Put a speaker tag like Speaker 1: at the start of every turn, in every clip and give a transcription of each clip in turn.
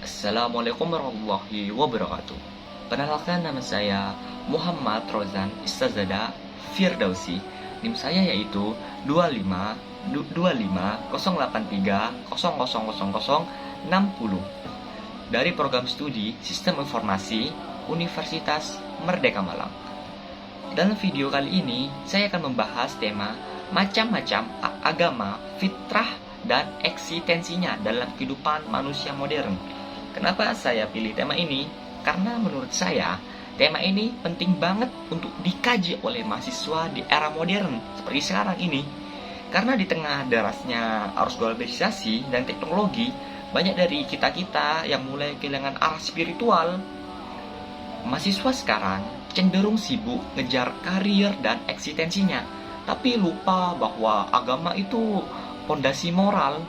Speaker 1: Assalamualaikum warahmatullahi wabarakatuh. Perkenalkan, nama saya Muhammad Rozan Istazada Firdausi. NIM saya yaitu 25 083 000060 dari program studi Sistem Informasi Universitas Merdeka Malang. Dalam video kali ini, saya akan membahas tema macam-macam agama, fitrah, dan eksistensinya dalam kehidupan manusia modern. Kenapa saya pilih tema ini? Karena menurut saya, tema ini penting banget untuk dikaji oleh mahasiswa di era modern seperti sekarang ini. Karena di tengah derasnya arus globalisasi dan teknologi, banyak dari kita-kita yang mulai kehilangan arah spiritual. Mahasiswa sekarang cenderung sibuk ngejar karir dan eksistensinya, tapi lupa bahwa agama itu pondasi moral.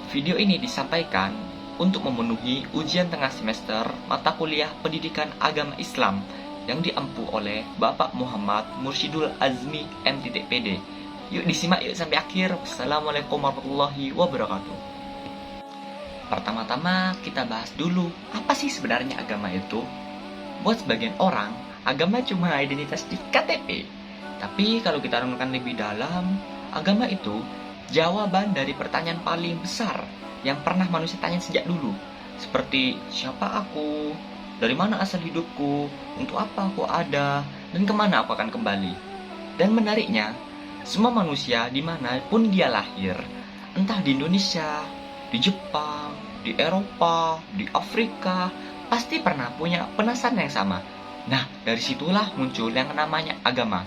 Speaker 1: Video ini disampaikan untuk memenuhi ujian tengah semester mata kuliah Pendidikan Agama Islam yang diempu oleh Bapak Muhammad Mursyidul Azmi M.Pd. Yuk disimak yuk sampai akhir. Assalamualaikum warahmatullahi wabarakatuh. Pertama-tama kita bahas dulu, apa sih sebenarnya agama itu? Buat sebagian orang, agama cuma identitas di KTP. Tapi kalau kita renungkan lebih dalam, agama itu jawaban dari pertanyaan paling besar yang pernah manusia tanya sejak dulu. Seperti, siapa aku? Dari mana asal hidupku? Untuk apa aku ada? Dan kemana aku akan kembali? Dan menariknya, semua manusia dimanapun dia lahir, entah di Indonesia, di Jepang, di Eropa, di Afrika, pasti pernah punya penasaran yang sama. Nah, dari situlah muncul yang namanya agama.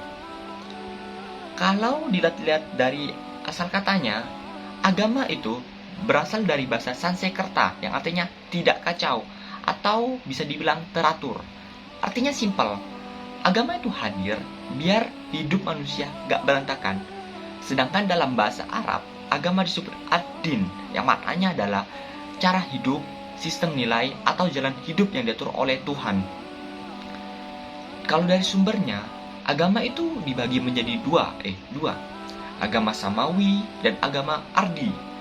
Speaker 1: Kalau dilihat-lihat dari asal katanya, agama itu berasal dari bahasa Sanskerta yang artinya tidak kacau atau bisa dibilang teratur. Artinya simpel, agama itu hadir biar hidup manusia gak berantakan. Sedangkan dalam bahasa Arab, agama disebut ad-din yang maknanya adalah cara hidup, sistem nilai, atau jalan hidup yang diatur oleh Tuhan. Kalau dari sumbernya, agama itu dibagi menjadi dua. Agama Samawi dan agama Ardi.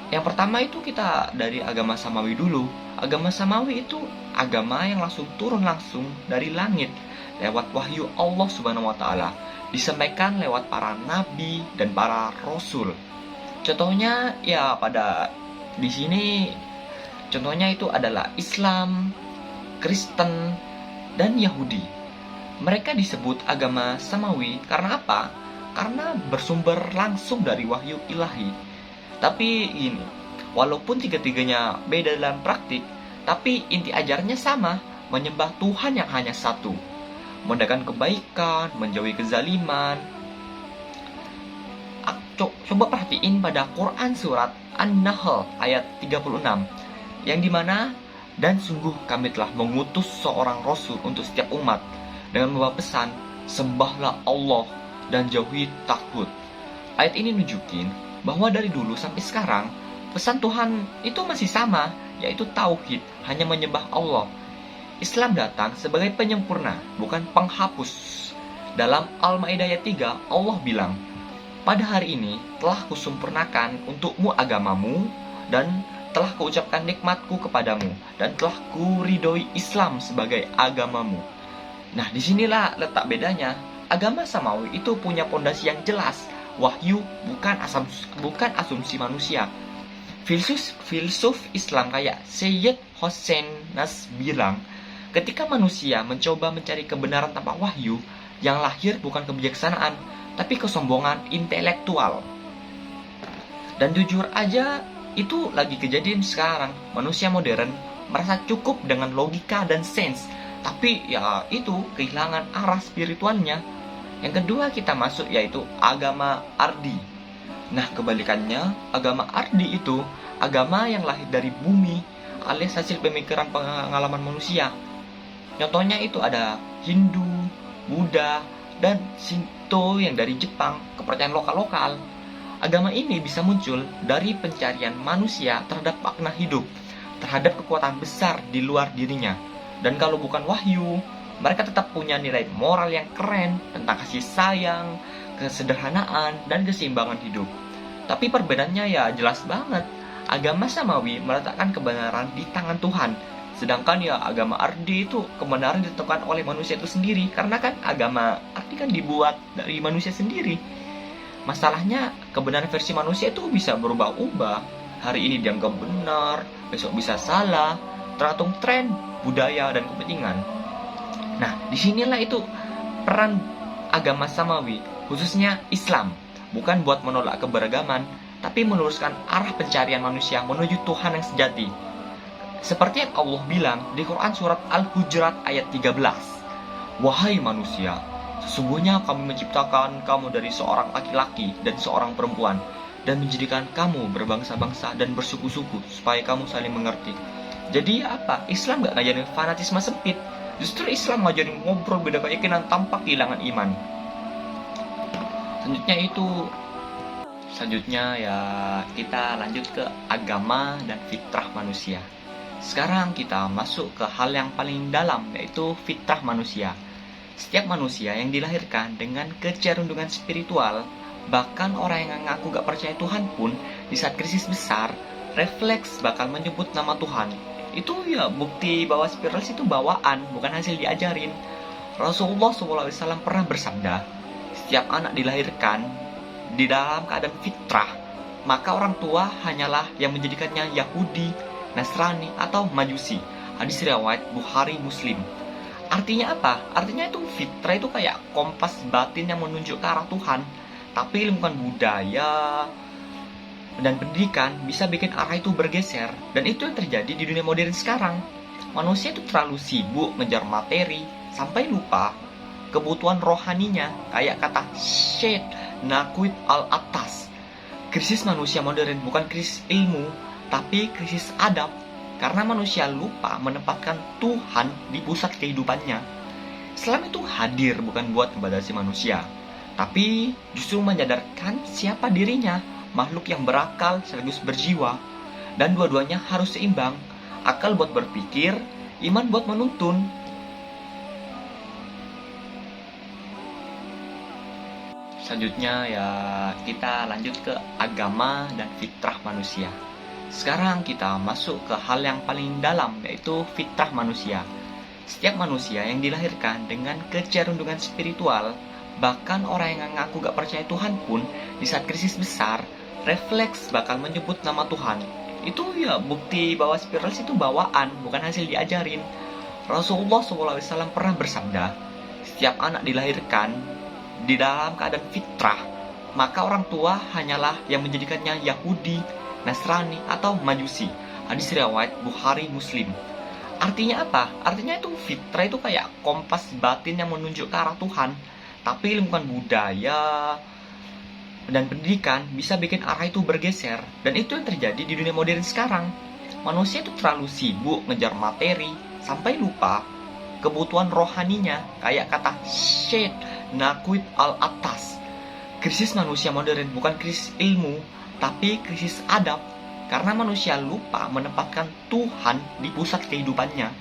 Speaker 1: Yang pertama itu kita dari agama Samawi dulu. Agama Samawi itu agama yang turun langsung dari langit lewat wahyu Allah Subhanahu wa taala, disampaikan lewat para nabi dan para rasul. Contohnya ya di sini contohnya itu adalah Islam, Kristen, dan Yahudi. Mereka disebut agama Samawi karena apa? Karena bersumber langsung dari wahyu ilahi. Tapi ini, walaupun tiga-tiganya beda dalam praktik, tapi inti ajarnya sama, menyembah Tuhan yang hanya satu, menegakkan kebaikan, menjauhi kezaliman. Coba perhatiin pada Quran surat An-Nahl ayat 36, yang dimana, dan sungguh kami telah mengutus seorang rasul untuk setiap umat dengan membawa pesan, sembahlah Allah dan jauhi taghut. Ayat ini nunjukin bahwa dari dulu sampai sekarang pesan Tuhan itu masih sama, yaitu tauhid, hanya menyembah Allah. Islam datang sebagai penyempurna, bukan penghapus. Dalam Al-Maidah ayat 3, Allah bilang, pada hari ini telah kusempurnakan untukmu agamamu dan telah kuucapkan nikmatku kepadamu dan telah kuridhoi Islam sebagai agamamu. Nah, disinilah letak bedanya. Agama Samawi itu punya pondasi yang jelas, wahyu, bukan asumsi manusia. Filsuf Islam kayak Syed Hossein Nas bilang, ketika manusia mencoba mencari kebenaran tanpa wahyu, yang lahir bukan kebijaksanaan, tapi kesombongan intelektual. Dan jujur aja, itu lagi kejadian sekarang. Manusia modern merasa cukup dengan logika dan sains, tapi ya itu kehilangan arah spiritualnya. Yang kedua kita masuk yaitu agama Ardi. Nah, kebalikannya, agama Ardi itu agama yang lahir dari bumi alias hasil pemikiran pengalaman manusia. Contohnya itu ada Hindu, Buddha, dan Shinto yang dari Jepang, kepercayaan lokal-lokal. Agama ini bisa muncul dari pencarian manusia terhadap makna hidup, terhadap kekuatan besar di luar dirinya. Dan kalau bukan wahyu, mereka tetap punya nilai moral yang keren tentang kasih sayang, kesederhanaan, dan keseimbangan hidup. Tapi perbedaannya ya jelas banget. agama Samawi meletakkan kebenaran di tangan Tuhan. Sedangkan ya agama Ardi itu kebenaran ditentukan oleh manusia itu sendiri. Karena kan agama Ardi kan dibuat dari manusia sendiri. Masalahnya kebenaran versi manusia itu bisa berubah-ubah. Hari ini dianggap benar, besok bisa salah, tergantung tren, budaya, dan kepentingan. Nah, disinilah itu peran agama Samawi, khususnya Islam. Bukan buat menolak keberagaman, tapi meluruskan arah pencarian manusia menuju Tuhan yang sejati. Seperti yang Allah bilang di Quran surat Al-Hujurat ayat 13. Wahai manusia, sesungguhnya kami menciptakan kamu dari seorang laki-laki dan seorang perempuan, dan menjadikan kamu berbangsa-bangsa dan bersuku-suku, supaya kamu saling mengerti. Jadi apa? Islam gak ngajarin fanatisme sempit. Justru Islam ngajarin ngobrol beda keyakinan tanpa kehilangan iman. Selanjutnya ya kita lanjut ke agama dan fitrah manusia. Sekarang kita masuk ke hal yang paling dalam, yaitu fitrah manusia. Setiap manusia yang dilahirkan dengan kecerundukan spiritual, bahkan orang yang ngaku gak percaya Tuhan pun, di saat krisis besar, refleks bakal menyebut nama Tuhan. Itu ya bukti bahwa spiritualis itu bawaan, bukan hasil diajarin. Rasulullah SAW pernah bersabda, setiap anak dilahirkan di dalam keadaan fitrah, maka orang tua hanyalah yang menjadikannya Yahudi, Nasrani, atau Majusi. Hadis riwayat Bukhari Muslim. Artinya apa? Artinya itu fitrah itu kayak kompas batin yang menunjuk ke arah Tuhan. Tapi ilmu budaya dan pendidikan bisa bikin arah itu bergeser. Dan itu yang terjadi di dunia modern sekarang. Manusia itu terlalu sibuk ngejar materi sampai lupa kebutuhan rohaninya. Kayak kata Syed Naquib al-Attas, krisis manusia modern bukan krisis ilmu, tapi krisis adab. Karena manusia lupa menempatkan Tuhan di pusat kehidupannya. Islam itu hadir bukan buat membatasi manusia, tapi justru menyadarkan siapa dirinya, makhluk yang berakal sekaligus berjiwa. Dan dua-duanya harus seimbang, akal buat berpikir, iman buat menuntun. Selanjutnya ya kita lanjut ke agama dan fitrah manusia. Sekarang kita masuk ke hal yang paling dalam, yaitu fitrah manusia. Setiap manusia yang dilahirkan dengan kecerundukan spiritual, bahkan orang yang ngaku gak percaya Tuhan pun, di saat krisis besar, refleks bakal menyebut nama Tuhan. Itu ya bukti bahwa spiritualis itu bawaan, bukan hasil diajarin. Rasulullah SAW pernah bersabda, setiap anak dilahirkan di dalam keadaan fitrah, maka orang tua hanyalah yang menjadikannya Yahudi, Nasrani, atau Majusi. Hadis riwayat Bukhari Muslim. Artinya apa? Artinya itu fitrah itu kayak kompas batin yang menunjuk ke arah Tuhan. Tapi ilmu budaya dan pendidikan bisa bikin arah itu bergeser. Dan itu yang terjadi di dunia modern sekarang. Manusia itu terlalu sibuk ngejar materi sampai lupa kebutuhan rohaninya. Kayak kata Syed Naquib al-Attas, krisis manusia modern bukan krisis ilmu, tapi krisis adab. Karena manusia lupa menempatkan Tuhan di pusat kehidupannya.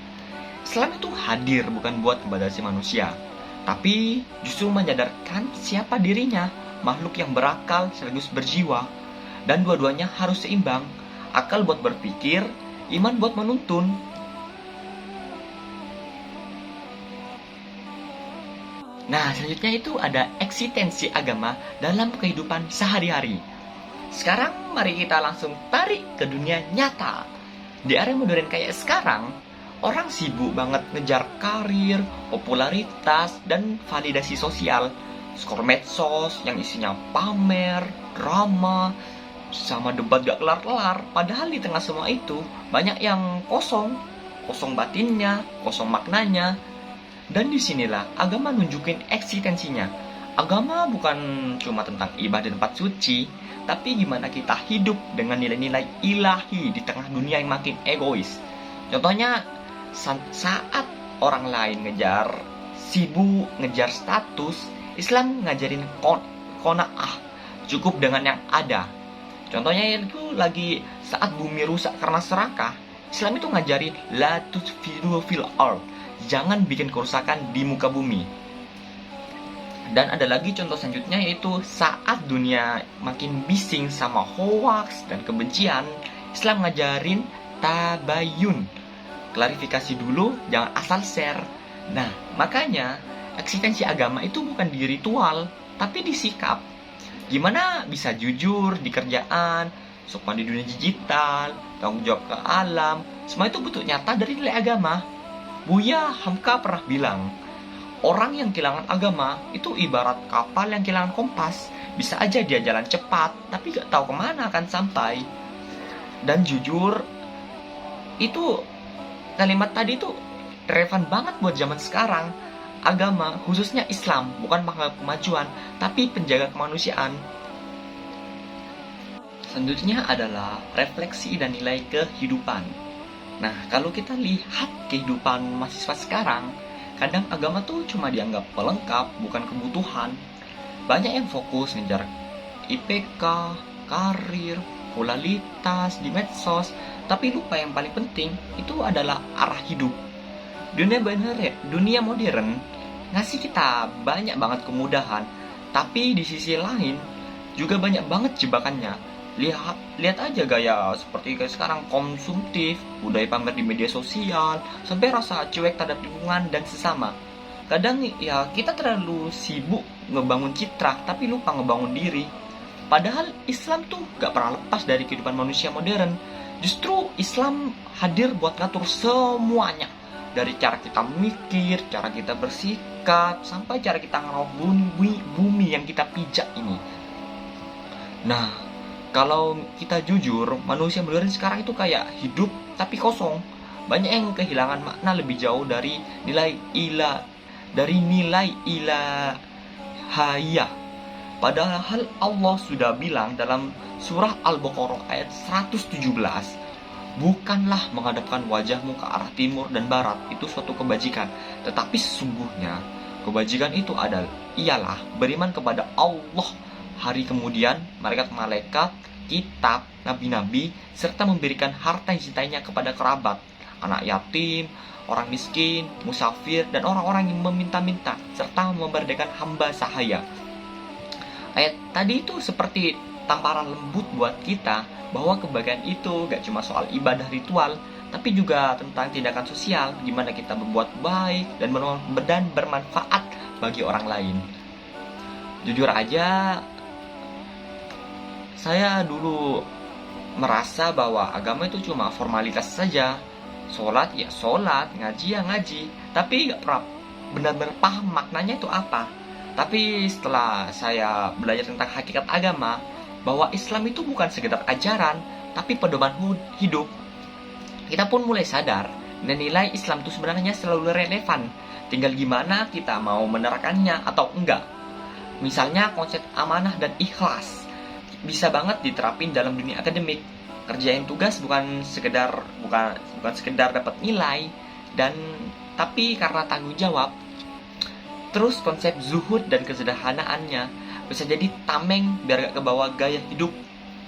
Speaker 1: Islam itu hadir bukan buat membatasi manusia, tapi justru menyadarkan siapa dirinya, makhluk yang berakal sekaligus berjiwa. Dan dua-duanya harus seimbang, akal buat berpikir, iman buat menuntun. Nah, selanjutnya itu ada eksistensi agama dalam kehidupan sehari-hari. Sekarang mari kita langsung tarik ke dunia nyata. Di era modern kayak sekarang, orang sibuk banget ngejar karir, popularitas, dan validasi sosial. Skor medsos yang isinya pamer, drama, sama debat gak kelar-kelar. Padahal di tengah semua itu, banyak yang kosong batinnya, kosong maknanya. Dan disinilah agama nunjukin eksistensinya. Agama bukan cuma tentang ibadah dan tempat suci, tapi gimana kita hidup dengan nilai-nilai ilahi di tengah dunia yang makin egois. Contohnya, saat orang lain sibuk ngejar status, Islam ngajarin qanaah, cukup dengan yang ada. Contohnya itu lagi saat bumi rusak karena serakah, Islam itu ngajarin la tusfidu fil ard, jangan bikin kerusakan di muka bumi. Dan ada lagi contoh selanjutnya, yaitu saat dunia makin bising sama hoax dan kebencian, Islam ngajarin tabayun. Klarifikasi dulu, jangan asal share. Nah, makanya eksistensi agama itu bukan di ritual, tapi di sikap. Gimana bisa jujur di kerjaan, sopan di dunia digital, tanggung jawab ke alam, semua itu bentuk nyata dari nilai agama. Buya Hamka pernah bilang, orang yang kehilangan agama itu ibarat kapal yang kehilangan kompas. Bisa aja dia jalan cepat, tapi gak tahu kemana akan sampai. Dan jujur, itu kalimat tadi itu relevan banget buat zaman sekarang. Agama, khususnya Islam, bukan penghambat kemajuan, tapi penjaga kemanusiaan. Selanjutnya adalah refleksi dan nilai kehidupan. Nah, kalau kita lihat kehidupan mahasiswa sekarang, kadang agama tuh cuma dianggap pelengkap, bukan kebutuhan. Banyak yang fokus ngejar IPK, karir, popularitas di medsos, tapi lupa yang paling penting itu adalah arah hidup. Dunia modern ngasih kita banyak banget kemudahan, tapi di sisi lain juga banyak banget jebakannya. Lihat aja gaya seperti kayak sekarang, konsumtif, budaya pamer di media sosial, sampai rasa cuek terhadap lingkungan dan sesama. Kadang ya kita terlalu sibuk ngebangun citra tapi lupa ngebangun diri. Padahal Islam tuh gak pernah lepas dari kehidupan manusia modern. Justru Islam hadir buat ngatur semuanya. Dari cara kita mikir, cara kita bersikap, sampai cara kita ngerawat bumi yang kita pijak ini. Nah, kalau kita jujur, manusia modern sekarang itu kayak hidup tapi kosong. Banyak yang kehilangan makna lebih jauh dari nilai ilahiyah. Padahal Allah sudah bilang dalam surah Al-Baqarah ayat 117, bukanlah menghadapkan wajahmu ke arah timur dan barat itu suatu kebajikan, tetapi sesungguhnya kebajikan itu ialah beriman kepada Allah, hari kemudian, malaikat, kitab, nabi-nabi, serta memberikan harta yang dicintainya kepada kerabat, anak yatim, orang miskin, musafir, dan orang-orang yang meminta-minta, serta memberdayakan hamba sahaya. Ayat tadi itu seperti tamparan lembut buat kita bahwa kebahagiaan itu gak cuma soal ibadah ritual, tapi juga tentang tindakan sosial, gimana kita berbuat baik dan bermanfaat bagi orang lain. Jujur aja, saya dulu merasa bahwa agama itu cuma formalitas saja. Sholat ya sholat, ngaji ya ngaji, tapi gak pernah benar-benar paham maknanya itu apa. Tapi setelah saya belajar tentang hakikat agama, bahwa Islam itu bukan sekedar ajaran, tapi pedoman hidup, kita pun mulai sadar dan nilai Islam itu sebenarnya selalu relevan. Tinggal gimana kita mau menerapkannya atau enggak. Misalnya konsep amanah dan ikhlas bisa banget diterapin dalam dunia akademik. Kerjain tugas bukan sekedar dapat nilai, tapi karena tanggung jawab. Terus konsep zuhud dan kesederhanaannya bisa jadi tameng biar gak kebawa gaya hidup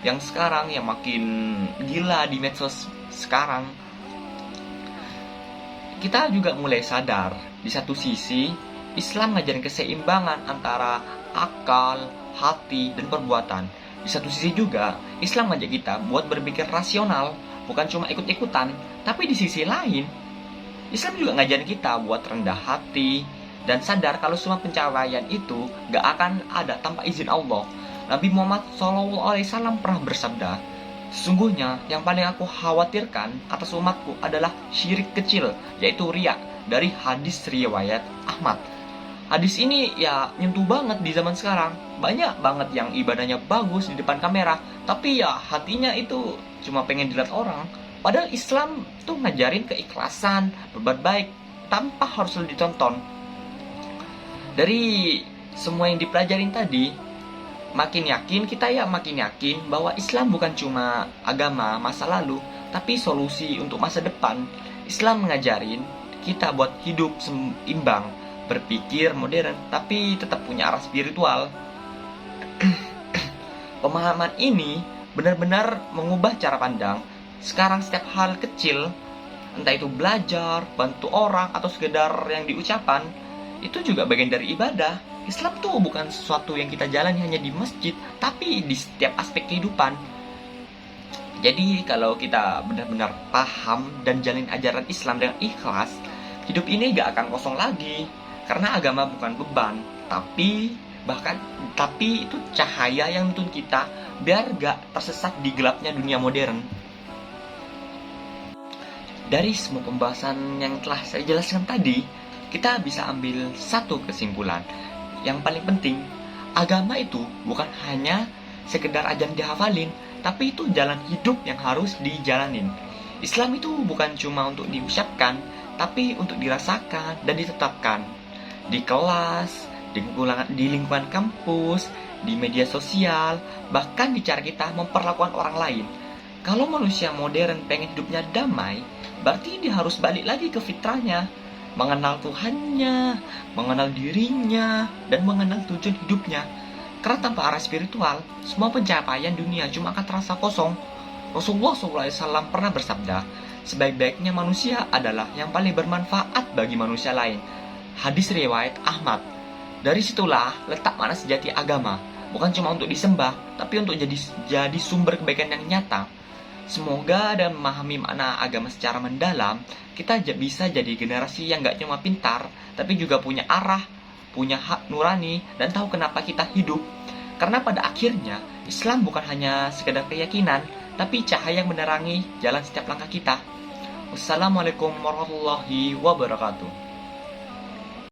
Speaker 1: yang sekarang yang makin gila di medsos sekarang. Kita juga mulai sadar di satu sisi Islam ngajarin keseimbangan antara akal, hati, dan perbuatan. Di satu sisi juga Islam ngajak kita buat berpikir rasional, bukan cuma ikut-ikutan. Tapi di sisi lain Islam juga ngajarin kita buat rendah hati dan sadar kalau semua pencapaian itu gak akan ada tanpa izin Allah. Nabi Muhammad SAW pernah bersabda, sesungguhnya yang paling aku khawatirkan atas umatku adalah syirik kecil, yaitu riya, dari hadis riwayat Ahmad. Hadis ini ya nyentuh banget di zaman sekarang. Banyak banget yang ibadahnya bagus di depan kamera, tapi ya hatinya itu cuma pengen dilihat orang. Padahal Islam tuh ngajarin keikhlasan, berbuat baik tanpa harus ditonton. Dari semua yang dipelajarin tadi, makin yakin bahwa Islam bukan cuma agama masa lalu, tapi solusi untuk masa depan. Islam mengajarin kita buat hidup seimbang, berpikir modern, tapi tetap punya arah spiritual. Pemahaman ini benar-benar mengubah cara pandang. Sekarang setiap hal kecil, entah itu belajar, bantu orang, atau sekedar yang diucapkan, itu juga bagian dari ibadah. Islam tuh bukan sesuatu yang kita jalani hanya di masjid, tapi di setiap aspek kehidupan. Jadi kalau kita benar-benar paham dan jalin ajaran Islam dengan ikhlas, hidup ini gak akan kosong lagi. Karena agama bukan beban, tapi itu cahaya yang nuntun kita biar gak tersesat di gelapnya dunia modern. Dari semua pembahasan yang telah saya jelaskan tadi, kita bisa ambil satu kesimpulan. Yang paling penting, agama itu bukan hanya sekedar ajaran dihafalin, tapi itu jalan hidup yang harus dijalanin. Islam itu bukan cuma untuk diucapkan, tapi untuk dirasakan dan ditetapkan. Di kelas, di lingkungan kampus, di media sosial, bahkan di cara kita memperlakukan orang lain. Kalau manusia modern pengen hidupnya damai, berarti dia harus balik lagi ke fitrahnya, mengenal Tuhannya, mengenal dirinya, dan mengenal tujuan hidupnya. Karena tanpa arah spiritual, semua pencapaian dunia cuma akan terasa kosong. Rasulullah SAW pernah bersabda, sebaik-baiknya manusia adalah yang paling bermanfaat bagi manusia lain. Hadis riwayat Ahmad. Dari situlah letak makna sejati agama, bukan cuma untuk disembah, tapi untuk jadi sumber kebaikan yang nyata. Semoga dan memahami makna agama secara mendalam, kita bisa jadi generasi yang gak cuma pintar, tapi juga punya arah, punya hak nurani, dan tahu kenapa kita hidup. Karena pada akhirnya, Islam bukan hanya sekedar keyakinan, tapi cahaya yang menerangi jalan setiap langkah kita. Wassalamualaikum warahmatullahi wabarakatuh.